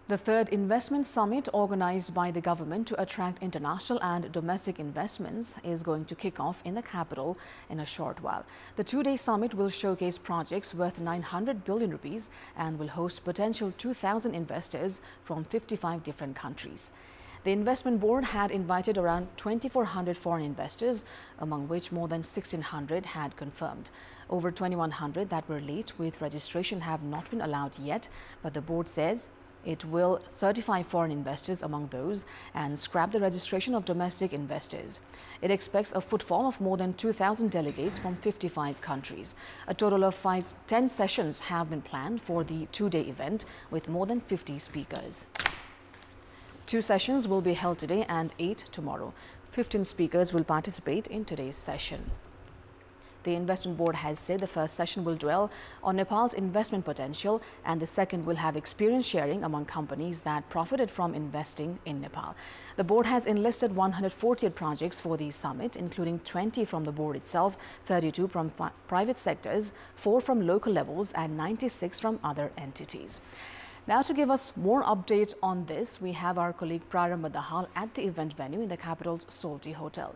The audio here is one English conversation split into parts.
The third investment summit organized by the government to attract international and domestic investments is going to kick off in the capital in a short while. The two-day summit will showcase projects worth 900 billion rupees and will host potential 2,000 investors from 55 different countries. The investment board had invited around 2,400 foreign investors, among which more than 1,600 had confirmed. Over 2,100 that were late with registration have not been allowed yet, but the board says it will certify foreign investors among those and scrap the registration of domestic investors. It expects a footfall of more than 2,000 delegates from 55 countries. A total of 10 sessions have been planned for the two-day event with more than 50 speakers. 2 sessions will be held today and 8 tomorrow. 15 speakers will participate in today's session. The investment board has said the first session will dwell on Nepal's investment potential and the second will have experience sharing among companies that profited from investing in Nepal. The board has enlisted 148 projects for the summit, including 20 from the board itself, 32 from private sectors, 4 from local levels and 96 from other entities. Now to give us more update on this, we have our colleague Prarambha Dahal at the event venue in the capital's Salty Hotel.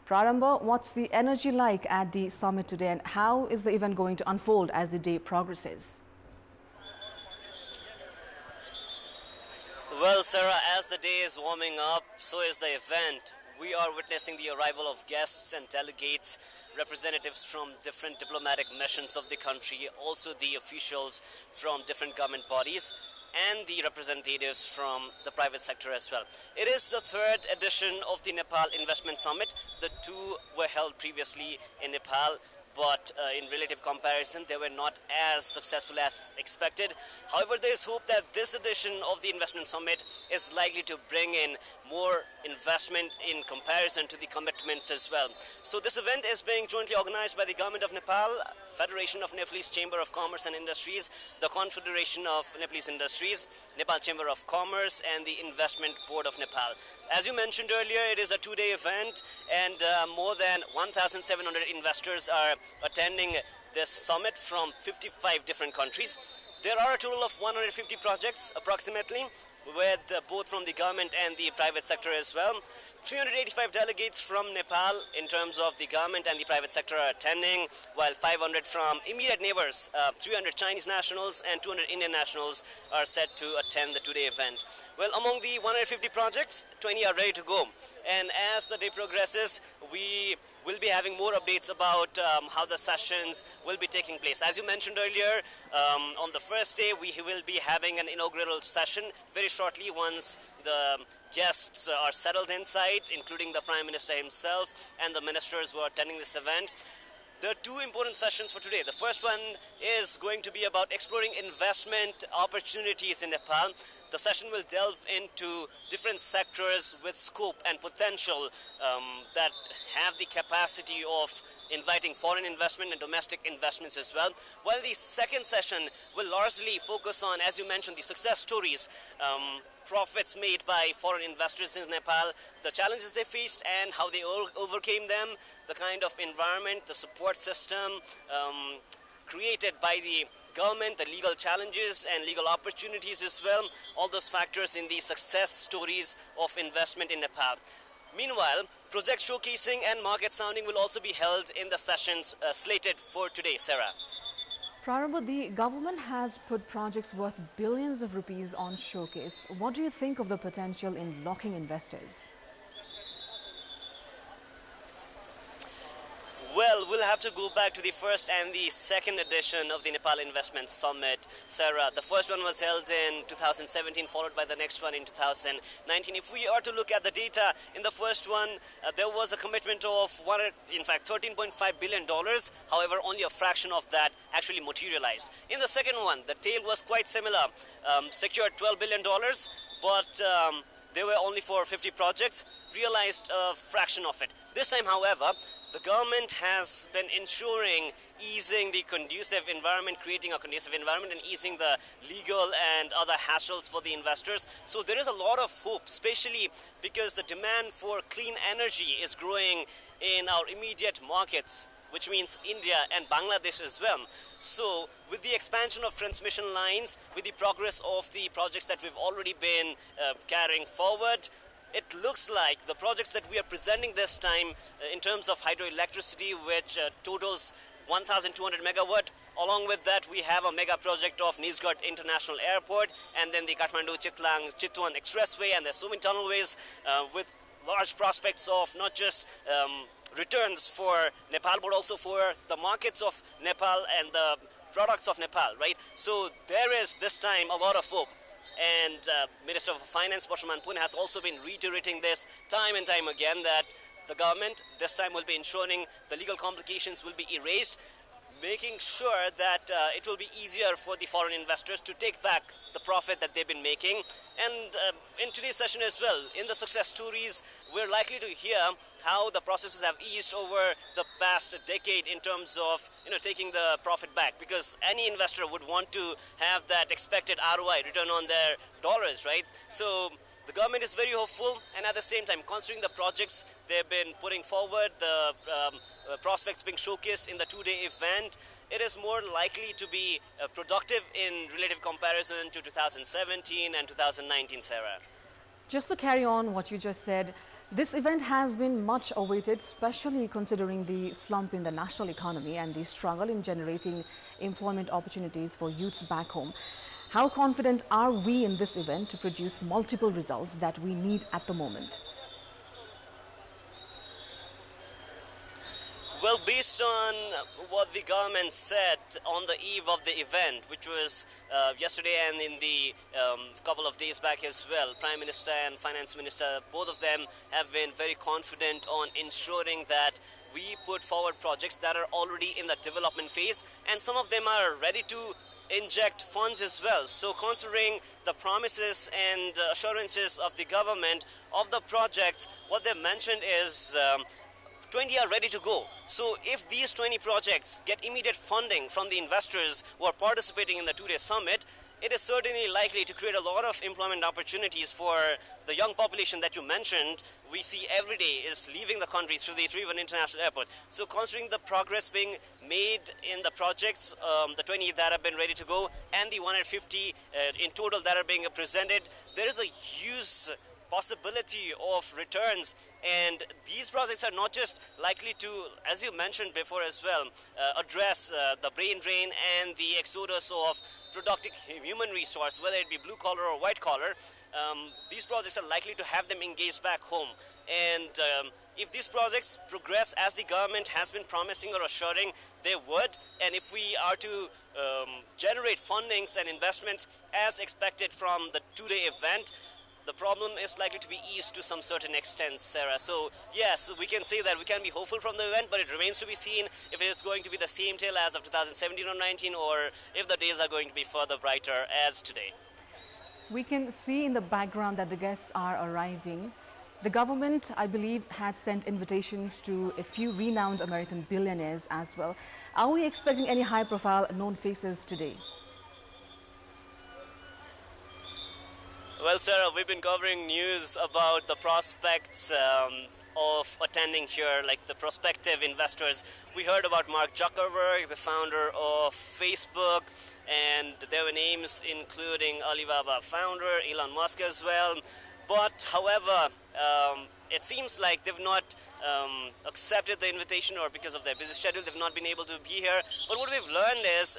Prarambha, what's the energy like at the summit today and how is the event going to unfold as the day progresses? Well, Sarah, as the day is warming up, so is the event. We are witnessing the arrival of guests and delegates, representatives from different diplomatic missions of the country, also the officials from different government bodies, and the representatives from the private sector as well. It is the third edition of the Nepal Investment Summit. The two were held previously in Nepal, but in relative comparison, they were not as successful as expected. However, there is hope that this edition of the Investment Summit is likely to bring in more investment in comparison to the commitments as well. So this event is being jointly organized by the Government of Nepal, Federation of Nepalese Chamber of Commerce and Industries, the Confederation of Nepalese Industries, Nepal Chamber of Commerce, and the Investment Board of Nepal. As you mentioned earlier, it is a two-day event, and more than 1,700 investors are attending this summit from 55 different countries. There are a total of 150 projects approximately, with both from the government and the private sector as well. 385 delegates from Nepal in terms of the government and the private sector are attending, while 500 from immediate neighbors, 300 Chinese nationals and 200 Indian nationals are set to attend the two-day event. Well, among the 150 projects, 20 are ready to go. And as the day progresses, we will be having more updates about how the sessions will be taking place. As you mentioned earlier, on the first day, we will be having an inaugural session very shortly once the guests are settled inside, including the Prime Minister himself and the ministers who are attending this event. There are two important sessions for today. The first one is going to be about exploring investment opportunities in Nepal. The session will delve into different sectors with scope and potential that have the capacity of inviting foreign investment and domestic investments as well. While the second session will largely focus on, as you mentioned, the success stories, profits made by foreign investors in Nepal, the challenges they faced and how they overcame them, the kind of environment, the support system created by the government, the legal challenges and legal opportunities as well, all those factors in the success stories of investment in Nepal. Meanwhile, project showcasing and market sounding will also be held in the sessions slated for today. Sarah. Prarambha, the government has put projects worth billions of rupees on showcase. What do you think of the potential in locking investors? Well, we'll have to go back to the first and the second edition of the Nepal Investment Summit, Sarah. The first one was held in 2017, followed by the next one in 2019. If we are to look at the data, in the first one, there was a commitment of $13.5 billion. However, only a fraction of that actually materialized. In the second one, the tale was quite similar. Secured $12 billion, but they were only for 50 projects, realized a fraction of it. This time, however, the government has been ensuring easing the conducive environment, creating a conducive environment and easing the legal and other hassles for the investors. So there is a lot of hope, especially because the demand for clean energy is growing in our immediate markets, which means India and Bangladesh as well. So with the expansion of transmission lines, with the progress of the projects that we've already been carrying forward, it looks like the projects that we are presenting this time in terms of hydroelectricity, which totals 1,200 megawatt. Along with that, we have a mega project of Nisgat International Airport, and then the Kathmandu-Chitwan Expressway, and the so many tunnelways with large prospects of not just returns for Nepal, but also for the markets of Nepal and the products of Nepal, right? So there is this time a lot of hope. And Minister of Finance, Prarambha Pune, has also been reiterating this time and time again, that the government this time will be ensuring the legal complications will be erased, making sure that it will be easier for the foreign investors to take back the profit that they've been making. And in today's session as well, in the success stories, we're likely to hear how the processes have eased over the past decade in terms of taking the profit back, because any investor would want to have that expected ROI, return on their dollars, right? So the government is very hopeful, and at the same time, considering the projects they've been putting forward, the prospects being showcased in the two-day event, it is more likely to be productive in relative comparison to 2017 and 2019, Sarah. Just to carry on what you just said, this event has been much awaited, especially considering the slump in the national economy and the struggle in generating employment opportunities for youths back home. How confident are we in this event to produce multiple results that we need at the moment? Well, based on what the government said on the eve of the event, which was yesterday and in the couple of days back as well, Prime Minister and Finance Minister, both of them have been very confident on ensuring that we put forward projects that are already in the development phase, and some of them are ready to inject funds as well. So considering the promises and assurances of the government of the project, what they mentioned is 20 are ready to go. So if these 20 projects get immediate funding from the investors who are participating in the two-day summit, it is certainly likely to create a lot of employment opportunities for the young population that you mentioned. We see every day is leaving the country through the Trivandrum International Airport. So considering the progress being made in the projects, the 20 that have been ready to go and the 150 in total that are being presented, there is a huge possibility of returns, and these projects are not just likely to, as you mentioned before as well, address the brain drain and the exodus of productive human resource, whether it be blue collar or white collar. These projects are likely to have them engaged back home, and if these projects progress as the government has been promising or assuring they would, and if we are to generate fundings and investments as expected from the two-day event, the problem is likely to be eased to some certain extent, Sarah. So yes, we can say that we can be hopeful from the event, but it remains to be seen if it is going to be the same tale as of 2017 or 19, or if the days are going to be further brighter as today. We can see in the background that the guests are arriving. The government, I believe, had sent invitations to a few renowned American billionaires as well. Are we expecting any high-profile known faces today? Well, Sarah, we've been covering news about the prospects of attending here, like the prospective investors. We heard about Mark Zuckerberg, the founder of Facebook, and there were names including Alibaba founder, Elon Musk as well. But, however, it seems like they've not accepted the invitation, or because of their busy schedule, they've not been able to be here. But what we've learned is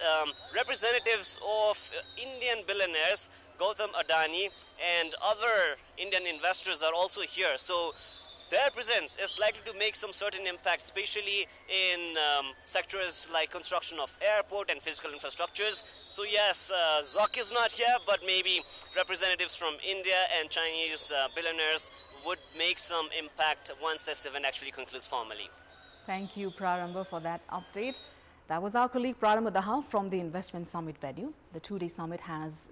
representatives of Indian billionaires, Gautam Adani, and other Indian investors are also here. So their presence is likely to make some certain impact, especially in sectors like construction of airport and physical infrastructures. So yes, Zuck is not here, but maybe representatives from India and Chinese billionaires would make some impact once this event actually concludes formally. Thank you, Prarambha, for that update. That was our colleague Prarambha Dahal from the Investment Summit venue. The two-day summit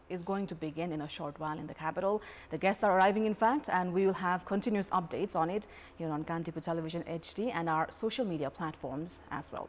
is going to begin in a short while in the capital. The guests are arriving, in fact, and we will have continuous updates on it here on Kantipur Television HD and our social media platforms as well.